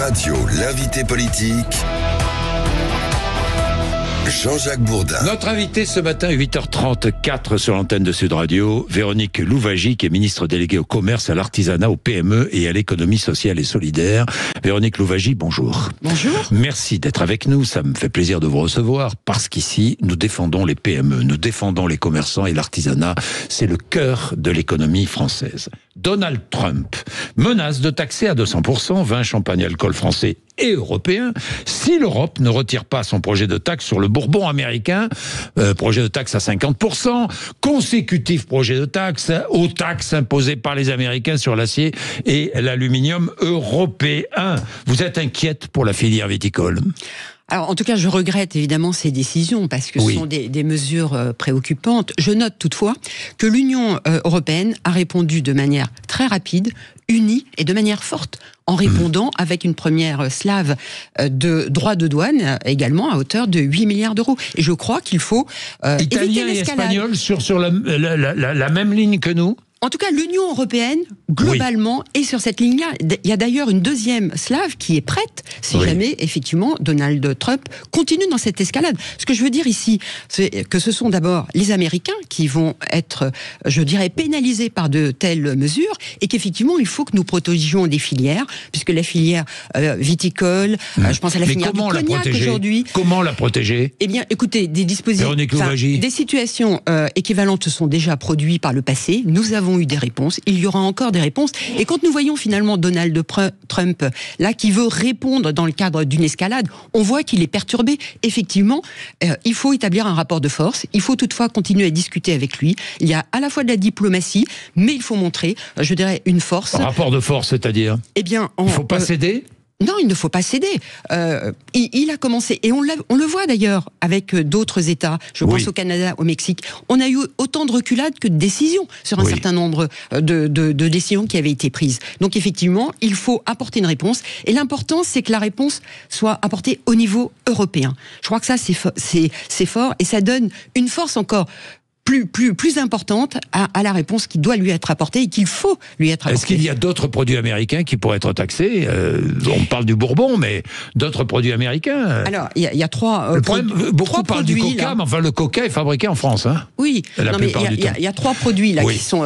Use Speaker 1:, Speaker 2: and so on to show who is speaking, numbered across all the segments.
Speaker 1: Radio, l'invité politique, Jean-Jacques Bourdin.
Speaker 2: Notre invité ce matin, 8h34 sur l'antenne de Sud Radio, Véronique Louwagie, qui est ministre déléguée au commerce, à l'artisanat, aux PME et à l'économie sociale et solidaire. Véronique Louwagie, bonjour.
Speaker 3: Bonjour.
Speaker 2: Merci d'être avec nous, ça me fait plaisir de vous recevoir, parce qu'ici, nous défendons les PME, nous défendons les commerçants et l'artisanat. C'est le cœur de l'économie française. Donald Trump menace de taxer à 200% vin, champagne, alcool français et européen si l'Europe ne retire pas son projet de taxe sur le bourbon américain, projet de taxe à 50%, consécutif projet de taxe aux taxes imposées par les Américains sur l'acier et l'aluminium européen. Vous êtes inquiète pour la filière viticole ?
Speaker 3: Alors, en tout cas, je regrette évidemment ces décisions parce que ce sont des mesures préoccupantes. Je note toutefois que l'Union européenne a répondu de manière très rapide, unie et de manière forte, en répondant avec une première slave de droits de douane, également à hauteur de 8 milliards d'euros. Et je crois qu'il faut
Speaker 2: Italien et espagnol sur la même ligne que nous ?
Speaker 3: En tout cas, l'Union européenne, globalement, est sur cette ligne-là. Il y a d'ailleurs une deuxième slave qui est prête, si jamais, effectivement, Donald Trump continue dans cette escalade. Ce que je veux dire ici, c'est que ce sont d'abord les Américains qui vont être, je dirais, pénalisés par de telles mesures, et qu'effectivement, il faut que nous protégions des filières, puisque la filière viticole, je pense à la filière du cognac aujourd'hui.
Speaker 2: Comment la protéger ?
Speaker 3: Eh bien, écoutez, des dispositifs, des situations équivalentes se sont déjà produites par le passé. Nous avons eu des réponses, il y aura encore des réponses, et quand nous voyons finalement Donald Trump là qui veut répondre dans le cadre d'une escalade, on voit qu'il est perturbé. Effectivement, il faut établir un rapport de force, il faut toutefois continuer à discuter avec lui. Il y a à la fois de la diplomatie, mais il faut montrer, je dirais, une force.
Speaker 2: Un rapport de force, c'est-à-dire ?
Speaker 3: Eh bien,
Speaker 2: il ne faut pas céder ?
Speaker 3: Non, il ne faut pas céder. Il a commencé, et on le voit d'ailleurs avec d'autres États, je pense au Canada, au Mexique, on a eu autant de reculades que de décisions sur un certain nombre de décisions qui avaient été prises. Donc effectivement, il faut apporter une réponse, et l'important c'est que la réponse soit apportée au niveau européen. Je crois que ça c'est fort, et ça donne une force encore plus importante à la réponse qui doit lui être apportée et qu'il faut lui être apportée.
Speaker 2: Est-ce qu'il y a d'autres produits américains qui pourraient être taxés ? On parle du bourbon, mais d'autres produits américains ?
Speaker 3: Alors, il y a trois
Speaker 2: beaucoup parlent du coca,
Speaker 3: là.
Speaker 2: Mais enfin, le coca est fabriqué en France. Hein,
Speaker 3: oui, il y a trois produits là qui sont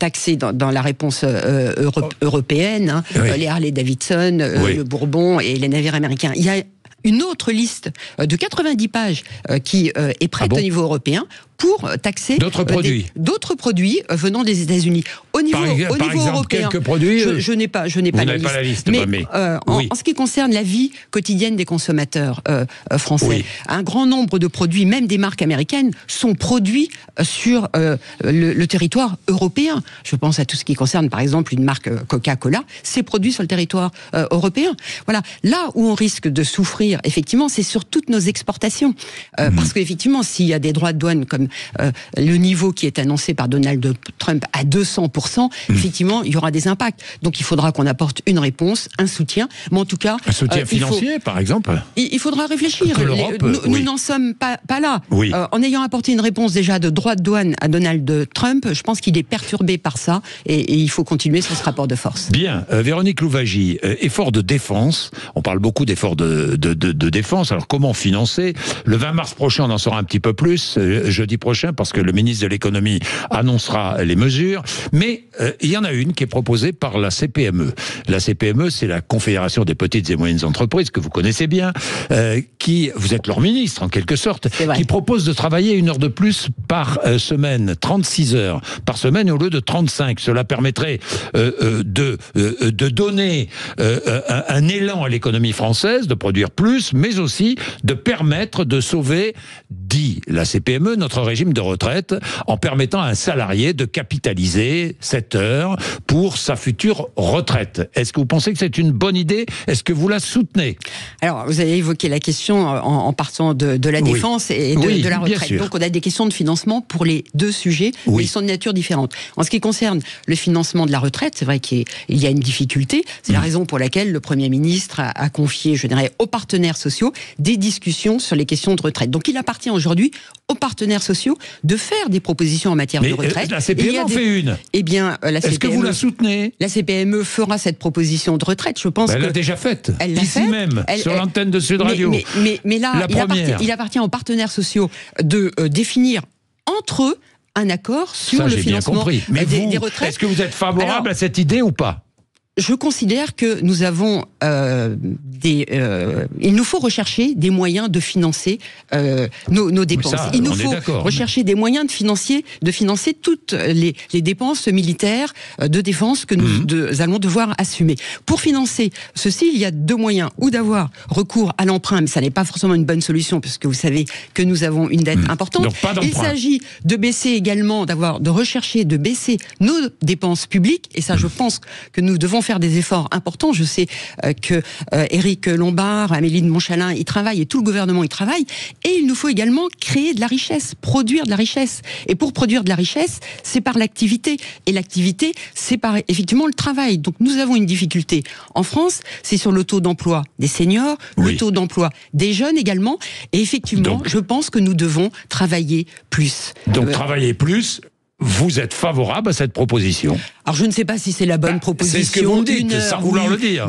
Speaker 3: taxés dans la réponse européenne. Hein, les Harley Davidson, le bourbon et les navires américains. Il y a une autre liste de 90 pages qui est prête au niveau européen pour taxer
Speaker 2: d'autres
Speaker 3: produits venant des États-Unis. Au niveau européen,
Speaker 2: quelques produits.
Speaker 3: Je n'ai pas la liste. Mais en ce qui concerne la vie quotidienne des consommateurs français, un grand nombre de produits, même des marques américaines, sont produits sur le territoire européen. Je pense à tout ce qui concerne, par exemple, une marque Coca-Cola, c'est produit sur le territoire européen. Voilà. Là où on risque de souffrir, effectivement, c'est sur toutes nos exportations. Parce qu'effectivement, s'il y a des droits de douane comme le niveau qui est annoncé par Donald Trump à 200%, effectivement, il y aura des impacts. Donc il faudra qu'on apporte une réponse, un soutien, mais en tout cas...
Speaker 2: Un soutien financier, par exemple ?
Speaker 3: Il faudra réfléchir. Nous n'en sommes pas là. En ayant apporté une réponse déjà de droit de douane à Donald Trump, je pense qu'il est perturbé par ça, et il faut continuer sur ce rapport de force.
Speaker 2: Bien. Véronique Louwagie, effort de défense. On parle beaucoup d'efforts de défense. Alors comment financer ? Le 20 mars prochain, on en saura un petit peu plus, jeudi prochain, parce que le ministre de l'économie annoncera les mesures. Mais il y en a une qui est proposée par la CPME. La CPME, c'est la Confédération des petites et moyennes entreprises, que vous connaissez bien, vous êtes leur ministre en quelque sorte, qui propose de travailler 1 heure de plus par semaine, 36 heures par semaine au lieu de 35. Cela permettrait de donner un élan à l'économie française, de produire plus, mais aussi de permettre de sauver, dit la CPME, notre régime de retraite, en permettant à un salarié de capitaliser 7 heures pour sa future retraite. Est-ce que vous pensez que c'est une bonne idée ? Est-ce que vous la soutenez ?
Speaker 3: Alors, vous avez évoqué la question en partant de la défense et de la retraite. Donc, on a des questions de financement pour les deux sujets, mais ils sont de nature différente. En ce qui concerne le financement de la retraite, c'est vrai qu'il y a une difficulté. C'est la raison pour laquelle le Premier ministre a confié, je dirais, aux partenaires sociaux des discussions sur les questions de retraite. Donc, il appartient aujourd'hui aux partenaires sociaux sociaux de faire des propositions en matière de retraite.
Speaker 2: La CPME en fait une.
Speaker 3: Eh bien,
Speaker 2: est-ce que vous la soutenez?
Speaker 3: La CPME fera cette proposition de retraite, je pense.
Speaker 2: Elle l'a déjà faite.
Speaker 3: Elle l'a
Speaker 2: ici
Speaker 3: faite,
Speaker 2: même, sur l'antenne de Sud Radio.
Speaker 3: Mais là, il appartient aux partenaires sociaux de définir entre eux un accord sur le financement des retraites.
Speaker 2: Est-ce que vous êtes favorable à cette idée ou pas?
Speaker 3: Je considère que nous avons il nous faut rechercher des moyens de financer nos dépenses.
Speaker 2: Ça,
Speaker 3: il nous faut rechercher des moyens de financer toutes les dépenses militaires de défense que nous allons devoir assumer. Pour financer ceci, il y a deux moyens, ou d'avoir recours à l'emprunt, mais ça n'est pas forcément une bonne solution, puisque vous savez que nous avons une dette importante.
Speaker 2: Donc, pas d'emprunt.
Speaker 3: Il s'agit de baisser également, de rechercher de baisser nos dépenses publiques, et ça, je pense que nous devons faire des efforts importants. Je sais que Éric Lombard, Amélie de Montchalin y travaillent, et tout le gouvernement y travaille. Et il nous faut également créer de la richesse, produire de la richesse. Et pour produire de la richesse, c'est par l'activité. Et l'activité, c'est par effectivement le travail. Donc nous avons une difficulté. En France, c'est sur le taux d'emploi des seniors, le taux d'emploi des jeunes également. Et effectivement, je pense que nous devons travailler plus.
Speaker 2: Donc travailler plus. Vous êtes favorable à cette proposition?
Speaker 3: Alors je ne sais pas si c'est la bonne proposition.
Speaker 2: C'est ce que vous me dites, sans vouloir le dire.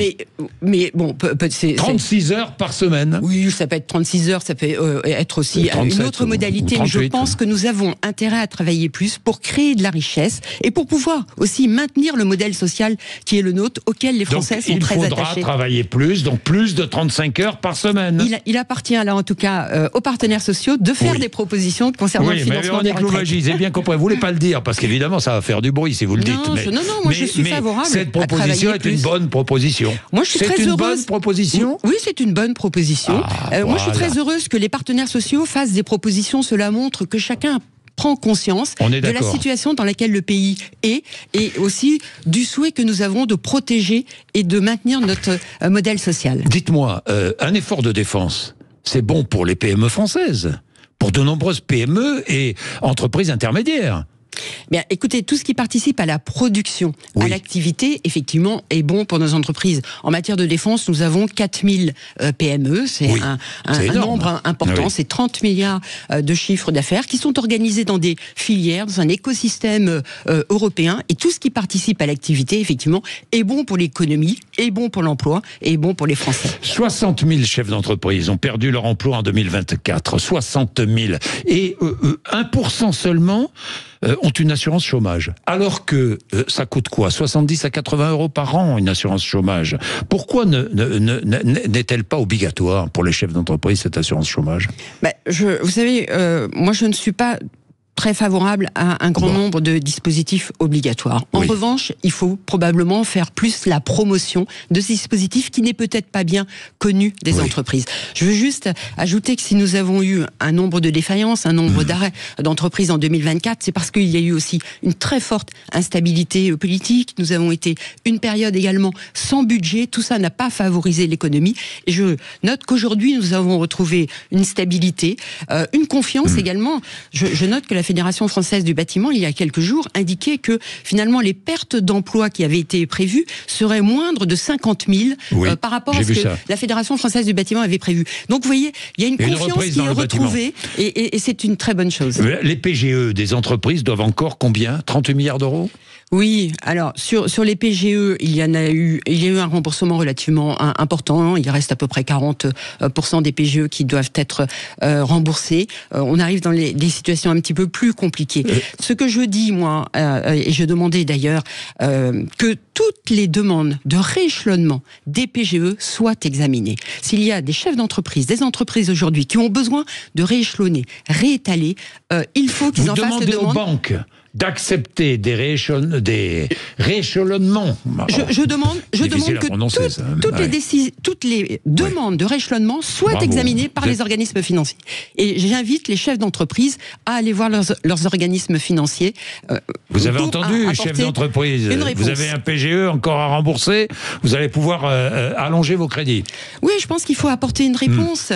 Speaker 3: Mais bon, c'est
Speaker 2: 36 heures par semaine.
Speaker 3: Oui, ça peut être 36 heures, ça peut être aussi 37, une autre modalité. Mais je pense que nous avons intérêt à travailler plus pour créer de la richesse et pour pouvoir aussi maintenir le modèle social qui est le nôtre, auquel les Français sont très attachés.
Speaker 2: Il faudra travailler plus, donc plus de 35 heures par semaine.
Speaker 3: Il appartient là, en tout cas, aux partenaires sociaux de faire des propositions concernant le financement des retraites.
Speaker 2: J'ai bien compris. Vous voulez pas le dire, parce qu'évidemment, ça va faire du bruit si vous le dites.
Speaker 3: Non, moi je suis favorable.
Speaker 2: Cette proposition est une bonne proposition.
Speaker 3: Moi je suis très heureuse.
Speaker 2: C'est une bonne proposition.
Speaker 3: Oui, c'est une bonne proposition. Moi je suis très heureuse que les partenaires sociaux fassent des propositions. Cela montre que chacun prend conscience de la situation dans laquelle le pays est, et aussi du souhait que nous avons de protéger et de maintenir notre modèle social.
Speaker 2: Dites-moi, un effort de défense, c'est bon pour les PME françaises, pour de nombreuses PME et entreprises intermédiaires.
Speaker 3: Bien, écoutez, tout ce qui participe à la production, à l'activité, effectivement, est bon pour nos entreprises. En matière de défense, nous avons 4000 PME, c'est un nombre important, c'est 30 milliards de chiffres d'affaires qui sont organisés dans des filières, dans un écosystème européen, et tout ce qui participe à l'activité, effectivement, est bon pour l'économie, est bon pour l'emploi, et est bon pour les Français.
Speaker 2: 60 000 chefs d'entreprise ont perdu leur emploi en 2024, 60 000, et 1% seulement ont une assurance chômage. Alors que ça coûte quoi? 70 à 80 euros par an, une assurance chômage. Pourquoi n'est-elle pas obligatoire pour les chefs d'entreprise, cette assurance chômage?
Speaker 3: Vous savez, moi je ne suis pas très favorable à un grand nombre de dispositifs obligatoires. En revanche, il faut probablement faire plus la promotion de ces dispositifs qui n'est peut-être pas bien connu des entreprises. Je veux juste ajouter que si nous avons eu un nombre de défaillances, un nombre d'arrêts d'entreprises en 2024, c'est parce qu'il y a eu aussi une très forte instabilité politique. Nous avons été une période également sans budget. Tout ça n'a pas favorisé l'économie. Et je note qu'aujourd'hui, nous avons retrouvé une stabilité, une confiance également. Je note que la Fédération française du bâtiment, il y a quelques jours, indiquait que finalement les pertes d'emplois qui avaient été prévues seraient moindres de 50 000 par rapport à ce que la Fédération française du bâtiment avait prévu. Donc vous voyez, il y a une confiance qui est retrouvée et c'est une très bonne chose.
Speaker 2: Les PGE des entreprises doivent encore combien? 38 milliards d'euros?
Speaker 3: Oui, alors sur les PGE, il y a eu un remboursement relativement important. Il reste à peu près 40% des PGE qui doivent être remboursés. On arrive dans des situations un petit peu plus compliquées. Ce que je dis, moi, et je demandais d'ailleurs, que toutes les demandes de rééchelonnement des PGE soient examinées. S'il y a des chefs d'entreprise, des entreprises aujourd'hui qui ont besoin de rééchelonner, réétaler, il faut qu'ils en fassent la demande.
Speaker 2: Vous demandez aux banques d'accepter des rééchelonnements.
Speaker 3: Je demande que toutes les demandes de rééchelonnement soient examinées par les organismes financiers. Et j'invite les chefs d'entreprise à aller voir leurs organismes financiers.
Speaker 2: Vous avez entendu, chef d'entreprise, vous avez un PGE encore à rembourser, vous allez pouvoir allonger vos crédits.
Speaker 3: Oui, je pense qu'il faut apporter une réponse.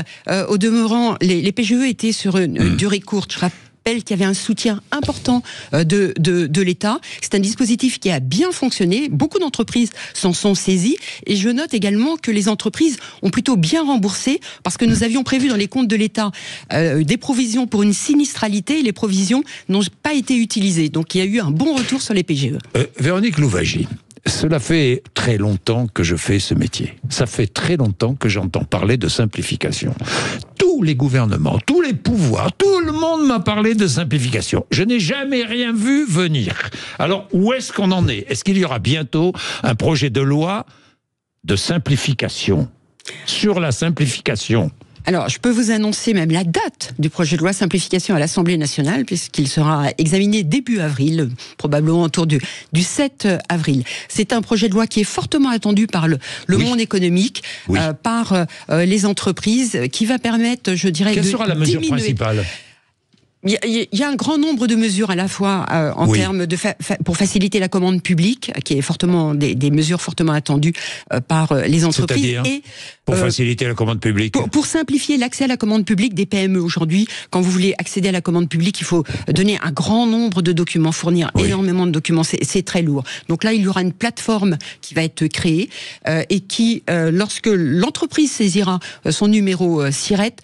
Speaker 3: Au demeurant, les PGE étaient sur une durée courte. Je rappelle rappelle qu'il y avait un soutien important de l'État. C'est un dispositif qui a bien fonctionné. Beaucoup d'entreprises s'en sont saisies. Et je note également que les entreprises ont plutôt bien remboursé parce que nous avions prévu dans les comptes de l'État des provisions pour une sinistralité et les provisions n'ont pas été utilisées. Donc il y a eu un bon retour sur les PGE.
Speaker 2: Véronique Louwagie, cela fait très longtemps que je fais ce métier. Ça fait très longtemps que j'entends parler de simplification. Tous les gouvernements, tous les pouvoirs, tout le monde m'a parlé de simplification. Je n'ai jamais rien vu venir. Alors, où est-ce qu'on en est? Est-ce qu'il y aura bientôt un projet de loi de simplification? Sur la simplification.
Speaker 3: Alors, je peux vous annoncer même la date du projet de loi simplification à l'Assemblée nationale, puisqu'il sera examiné début avril, probablement autour du 7 avril. C'est un projet de loi qui est fortement attendu par le monde économique, par les entreprises, qui va permettre, je dirais,
Speaker 2: Quelle sera la mesure principale ?
Speaker 3: Il y a un grand nombre de mesures à la fois en termes de pour faciliter la commande publique, qui est fortement des mesures fortement attendues par les entreprises.
Speaker 2: C'est-à-dire et pour faciliter la commande publique.
Speaker 3: Pour simplifier l'accès à la commande publique des PME aujourd'hui, quand vous voulez accéder à la commande publique, il faut donner un grand nombre de documents, fournir énormément de documents. C'est très lourd. Donc là, il y aura une plateforme qui va être créée et qui, lorsque l'entreprise saisira son numéro SIRET,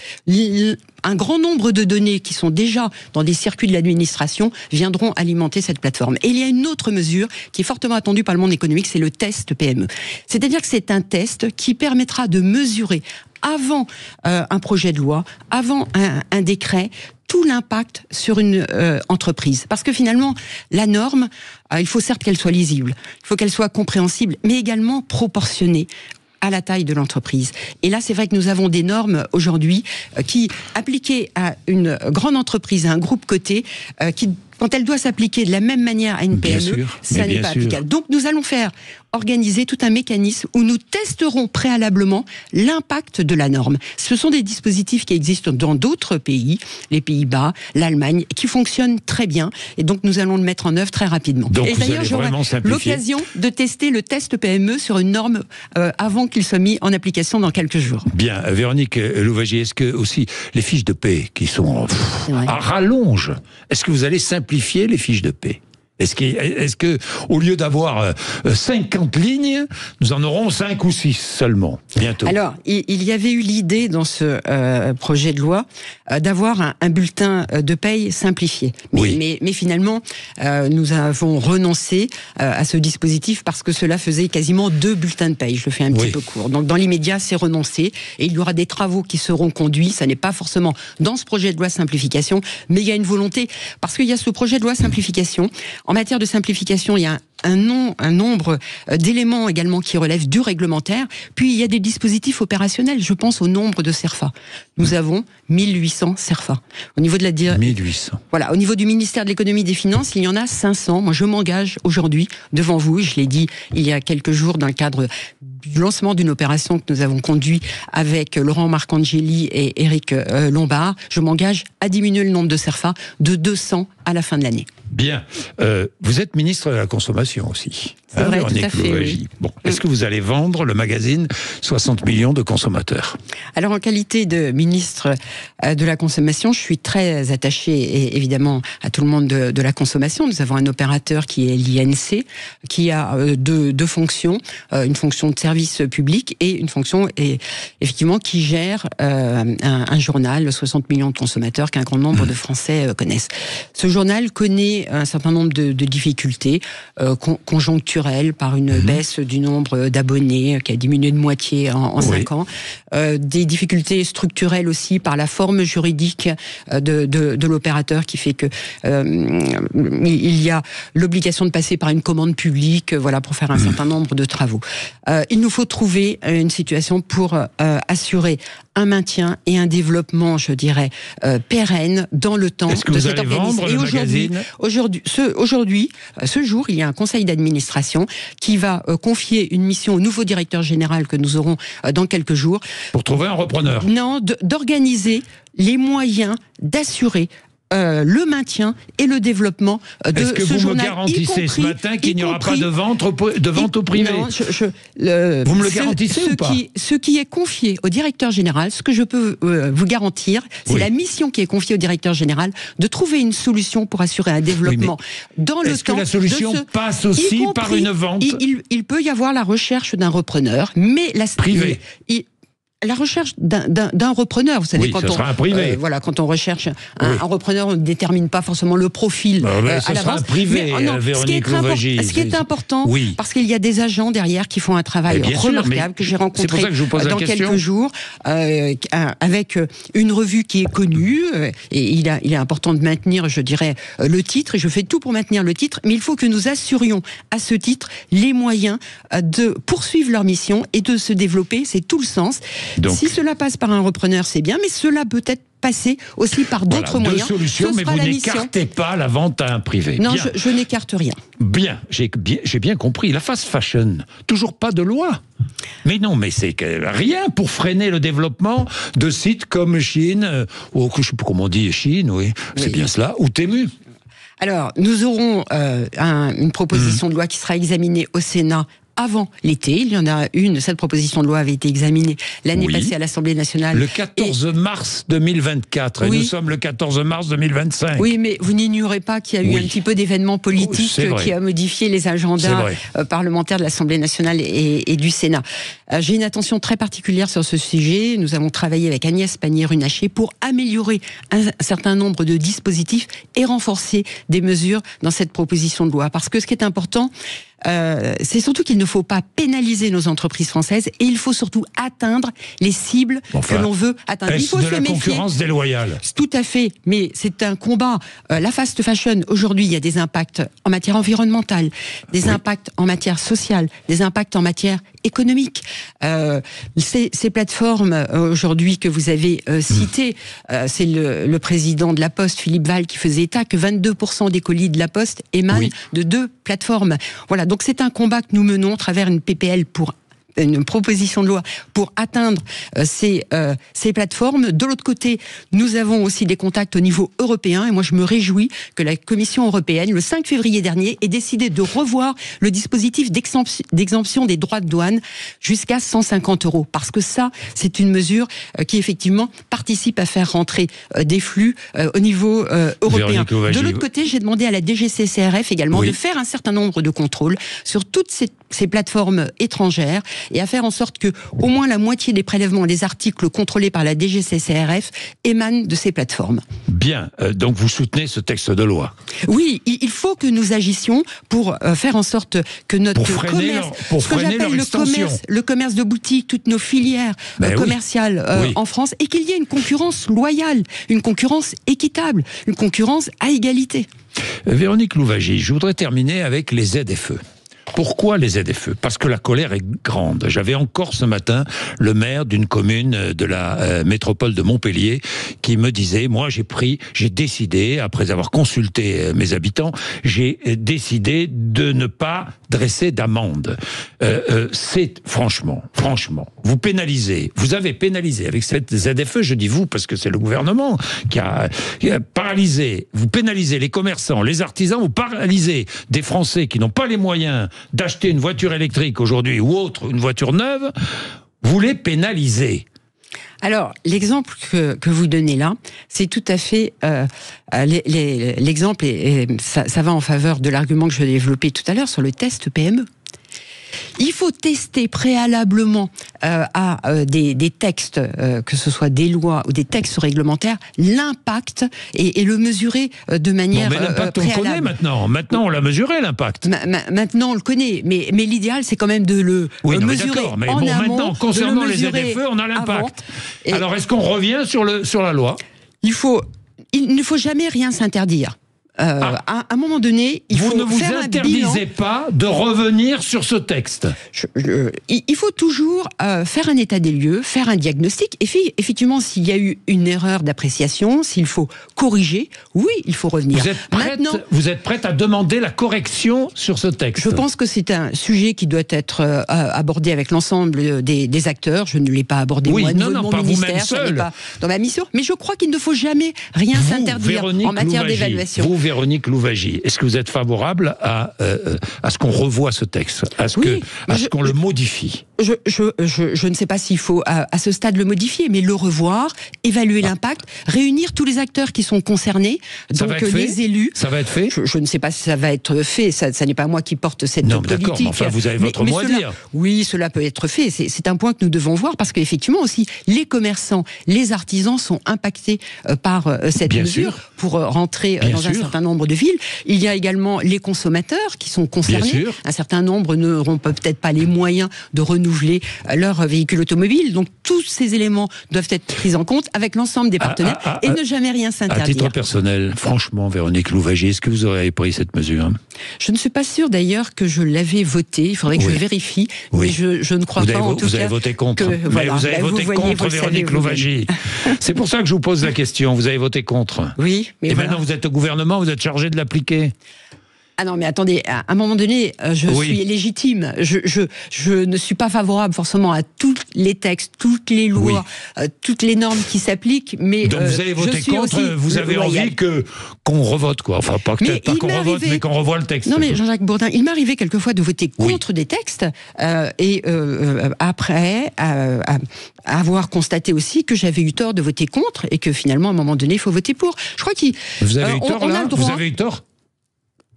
Speaker 3: un grand nombre de données qui sont déjà dans des circuits de l'administration viendront alimenter cette plateforme. Et il y a une autre mesure qui est fortement attendue par le monde économique, c'est le test PME. C'est-à-dire que c'est un test qui permettra de mesurer avant un projet de loi, avant un décret, tout l'impact sur une entreprise. Parce que finalement, la norme, il faut certes qu'elle soit lisible, il faut qu'elle soit compréhensible, mais également proportionnée à la taille de l'entreprise. Et là, c'est vrai que nous avons des normes aujourd'hui qui, appliquées à une grande entreprise, à un groupe coté, qui, quand elle doit s'appliquer de la même manière à une PME, ça n'est pas applicable. Donc nous allons organiser tout un mécanisme où nous testerons préalablement l'impact de la norme. Ce sont des dispositifs qui existent dans d'autres pays, les Pays-Bas, l'Allemagne, qui fonctionnent très bien. Et donc nous allons le mettre en œuvre très rapidement.
Speaker 2: Donc
Speaker 3: et d'ailleurs, j'aurai l'occasion de tester le test PME sur une norme avant qu'il soit mis en application dans quelques jours.
Speaker 2: Bien, Véronique Louwagie, est-ce que aussi les fiches de paie qui sont à rallonge, est-ce que vous allez simplifier les fiches de paie ? Est-ce que, au lieu d'avoir 50 lignes, nous en aurons 5 ou 6 seulement, bientôt?
Speaker 3: Alors, il y avait eu l'idée dans ce projet de loi d'avoir un bulletin de paye simplifié. Mais finalement, nous avons renoncé à ce dispositif parce que cela faisait quasiment 2 bulletins de paye. Je le fais un petit peu court. Donc, dans l'immédiat, c'est renoncé. Et il y aura des travaux qui seront conduits. Ça n'est pas forcément dans ce projet de loi simplification, mais il y a une volonté, parce qu'il y a ce projet de loi simplification. En matière de simplification, il y a un nombre d'éléments également qui relèvent du réglementaire. Puis il y a des dispositifs opérationnels. Je pense au nombre de CERFA. Nous avons 1800 CERFA. Au niveau de
Speaker 2: 1800.
Speaker 3: Voilà, au niveau du ministère de l'économie et des finances, il y en a 500. Moi, je m'engage aujourd'hui devant vous. Je l'ai dit il y a quelques jours dans le cadre du lancement d'une opération que nous avons conduite avec Laurent Marcangeli et Éric Lombard. Je m'engage à diminuer le nombre de CERFA de 200 à la fin de l'année.
Speaker 2: Bien. Vous êtes ministre de la Consommation aussi.
Speaker 3: C'est vrai, tout à fait. Oui.
Speaker 2: Bon, est-ce que vous allez vendre le magazine 60 millions de consommateurs?
Speaker 3: Alors, en qualité de ministre de la Consommation, je suis très attachée évidemment à tout le monde de la consommation. Nous avons un opérateur qui est l'INC, qui a deux fonctions, une fonction de service public et une fonction effectivement qui gère un journal, 60 millions de consommateurs qu'un grand nombre de Français connaissent. Ce journal connaît un certain nombre de difficultés conjoncturelles par une baisse du nombre d'abonnés qui a diminué de moitié en 5 ans, des difficultés structurelles aussi par la forme juridique de l'opérateur qui fait que il y a l'obligation de passer par une commande publique, voilà, pour faire un certain nombre de travaux. Il nous faut trouver une situation pour assurer un maintien et un développement, je dirais, pérenne dans le temps de cet organisme. Et aujourd'hui, ce jour, il y a un conseil d'administration qui va confier une mission au nouveau directeur général que nous aurons dans quelques jours.
Speaker 2: Pour trouver un repreneur.
Speaker 3: Non, d'organiser les moyens d'assurer
Speaker 2: le
Speaker 3: maintien et le développement de ce journal.
Speaker 2: Est-ce que vous me garantissez ce matin qu'il n'y aura pas de vente au privé?
Speaker 3: Non,
Speaker 2: vous me le garantissez ou pas?
Speaker 3: Ce qui est confié au directeur général, ce que je peux vous garantir, c'est la mission qui est confiée au directeur général de trouver une solution pour assurer un développement dans le temps.
Speaker 2: Est-ce que la solution passe aussi par une vente?
Speaker 3: Il peut y avoir la recherche d'un repreneur, mais
Speaker 2: privé.
Speaker 3: La recherche d'un repreneur, vous savez, quand on recherche un repreneur, on ne détermine pas forcément le profil à l'avance.
Speaker 2: Privé, Véronique
Speaker 3: ce qui est important, parce qu'il y a des agents derrière qui font un travail remarquable que j'ai rencontré dans quelques jours, avec une revue qui est connue, et il est important de maintenir, je dirais, le titre, et je fais tout pour maintenir le titre, mais il faut que nous assurions à ce titre les moyens de poursuivre leur mission et de se développer, c'est tout le sens. Donc, si cela passe par un repreneur, c'est bien, mais cela peut être passé aussi par d'autres moyens.
Speaker 2: Deux solutions, mais vous n'écartez pas la vente à un privé.
Speaker 3: Non, je n'écarte rien.
Speaker 2: Bien, j'ai bien compris. La fast fashion, toujours pas de loi. Mais non, mais c'est rien pour freiner le développement de sites comme Chine, ou je ne sais pas comment on dit, Chine, c'est bien cela, ou Temu.
Speaker 3: Alors, nous aurons une proposition de loi qui sera examinée au Sénat avant l'été. Il y en a une, cette proposition de loi avait été examinée l'année passée à l'Assemblée nationale.
Speaker 2: Le 14 mars 2024, et nous sommes le 14 mars 2025.
Speaker 3: Oui, mais vous n'ignorez pas qu'il y a eu un petit peu d'événements politiques qui a modifié les agendas parlementaires de l'Assemblée nationale et du Sénat. J'ai une attention très particulière sur ce sujet. Nous avons travaillé avec Agnès Pannier-Runacher pour améliorer un certain nombre de dispositifs et renforcer des mesures dans cette proposition de loi. Parce que ce qui est important, c'est surtout qu'il ne faut pas pénaliser nos entreprises françaises et il faut surtout atteindre les cibles que l'on veut atteindre. Il faut
Speaker 2: se méfier. Concurrence déloyale.
Speaker 3: Tout à fait, mais c'est un combat. La fast fashion, aujourd'hui, il y a des impacts en matière environnementale, des impacts en matière sociale, des impacts en matière économique. Ces plateformes aujourd'hui que vous avez citées, c'est le président de la Poste, Philippe Val, qui faisait état que 22% des colis de la Poste émanent de 2 plateformes. Voilà, donc c'est un combat que nous menons à travers une PPL une proposition de loi pour atteindre ces plateformes. De l'autre côté, nous avons aussi des contacts au niveau européen et moi je me réjouis que la Commission européenne, le 5 février dernier, ait décidé de revoir le dispositif d'exemption des droits de douane jusqu'à 150 €. Parce que ça, c'est une mesure qui effectivement participe à faire rentrer des flux au niveau européen. De l'autre côté, j'ai demandé à la DGCCRF également de faire un certain nombre de contrôles sur toutes ces plateformes étrangères et à faire en sorte que au moins la moitié des prélèvements des articles contrôlés par la DGCCRF émanent de ces plateformes.
Speaker 2: Bien, donc vous soutenez ce texte de loi?
Speaker 3: Oui, il faut que nous agissions pour faire en sorte que notre commerce, ce que j'appelle le commerce de boutique, toutes nos filières commerciales en France, et qu'il y ait une concurrence loyale, une concurrence équitable, une concurrence à égalité.
Speaker 2: Véronique Louwagie, je voudrais terminer avec les ZFE. Pourquoi les ZFE? Parce que la colère est grande. J'avais encore ce matin le maire d'une commune de la métropole de Montpellier qui me disait, moi j'ai décidé, après avoir consulté mes habitants, j'ai décidé de ne pas dresser d'amende. C'est franchement, vous pénalisez, vous avez pénalisé avec cette ZFE, je dis vous parce que c'est le gouvernement qui a paralysé, vous pénalisez les commerçants, les artisans, vous paralysez des Français qui n'ont pas les moyens d'acheter une voiture électrique aujourd'hui ou autre, une voiture neuve, vous les pénalisez.
Speaker 3: Alors, l'exemple que vous donnez là, c'est tout à fait l'exemple, et ça va en faveur de l'argument que je vais développer tout à l'heure sur le test PME. Il faut tester préalablement à des textes, que ce soit des lois ou des textes réglementaires, l'impact et le mesurer de manière
Speaker 2: mais l'impact,
Speaker 3: préalable.
Speaker 2: on le connaît maintenant. Maintenant, on l'a mesuré, l'impact.
Speaker 3: Maintenant, on le connaît. Mais l'idéal, c'est quand même de le mesurer
Speaker 2: mais
Speaker 3: en amont.
Speaker 2: Maintenant, concernant les ZFE, on a l'impact. Alors, est-ce qu'on revient sur la loi?
Speaker 3: Il ne faut jamais rien s'interdire. À un moment donné, il faut
Speaker 2: Vous ne vous
Speaker 3: faire
Speaker 2: interdisez pas de revenir sur ce texte.
Speaker 3: Il faut toujours faire un état des lieux, faire un diagnostic. Et effectivement, s'il y a eu une erreur d'appréciation, s'il faut corriger, oui, il faut revenir.
Speaker 2: Vous êtes prête à demander la correction sur ce texte?
Speaker 3: Je pense que c'est un sujet qui doit être abordé avec l'ensemble des acteurs. Je ne l'ai pas abordé moi, au niveau de mon ministère, ça n'est pas dans ma mission. Mais je crois qu'il ne faut jamais rien s'interdire en matière d'évaluation.
Speaker 2: Vous, Véronique Louwagie, est-ce que vous êtes favorable à ce qu'on revoie ce texte, à ce qu'on le modifie?
Speaker 3: Je ne sais pas s'il faut à ce stade le modifier, mais le revoir, évaluer l'impact, réunir tous les acteurs qui sont concernés, donc les élus.
Speaker 2: Ça va être fait?
Speaker 3: Je ne sais pas si ça va être fait, ça n'est pas moi qui porte cette politique.
Speaker 2: D'accord, mais enfin vous avez votre mot à dire.
Speaker 3: Oui, cela peut être fait, c'est un point que nous devons voir, parce qu'effectivement aussi, les commerçants, les artisans sont impactés par cette mesure pour rentrer dans un certain nombre de villes. Il y a également les consommateurs qui sont concernés. Un certain nombre n'auront peut-être pas les moyens de renouveler leur véhicule automobile. Donc tous ces éléments doivent être pris en compte avec l'ensemble des partenaires et ne jamais rien s'interdire.
Speaker 2: À titre personnel, franchement, Véronique Louwagie, est-ce que vous auriez pris cette mesure?
Speaker 3: Je ne suis pas sûre d'ailleurs que je l'avais votée. Il faudrait que je vérifie. Mais je ne crois pas en tout cas.
Speaker 2: Vous avez voté contre. Vous avez voté contre Véronique Louwagie. C'est pour ça que je vous pose la question. Vous avez voté contre.
Speaker 3: Oui.
Speaker 2: Mais maintenant vous êtes au gouvernement, vous êtes chargé de l'appliquer.
Speaker 3: Ah non, mais attendez, à un moment donné, je suis légitime. Je ne suis pas favorable forcément à tous les textes, toutes les lois, toutes les normes qui s'appliquent, mais
Speaker 2: donc vous avez voté contre, vous avez envie qu'on revote, quoi. Enfin, peut-être pas qu'on revote, mais qu'on revoie le texte.
Speaker 3: Non, mais Jean-Jacques Bourdin, il m'arrivait quelquefois de voter contre des textes, et après avoir constaté aussi que j'avais eu tort de voter contre, et que finalement, à un moment donné, il faut voter pour. Je crois qu'il...
Speaker 2: Vous avez eu tort, là ? Vous avez eu tort ?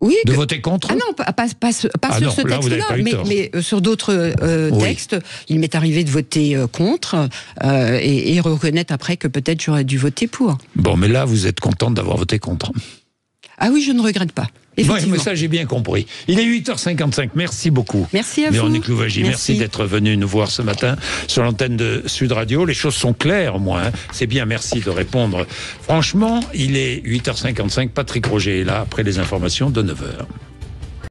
Speaker 3: Oui,
Speaker 2: de voter contre?
Speaker 3: Ah non, pas sur ce texte-là, mais sur d'autres textes, il m'est arrivé de voter contre et reconnaître après que peut-être j'aurais dû voter pour.
Speaker 2: Bon, mais là, vous êtes contente d'avoir voté contre?
Speaker 3: Ah oui, je ne regrette pas.
Speaker 2: Oui, mais ça, j'ai bien compris. Il est 8h55. Merci beaucoup.
Speaker 3: Merci à vous.
Speaker 2: Véronique Louwagie, merci d'être venue nous voir ce matin sur l'antenne de Sud Radio. Les choses sont claires, au moins. C'est bien, merci de répondre. Franchement, il est 8h55. Patrick Roger est là après les informations de 9h.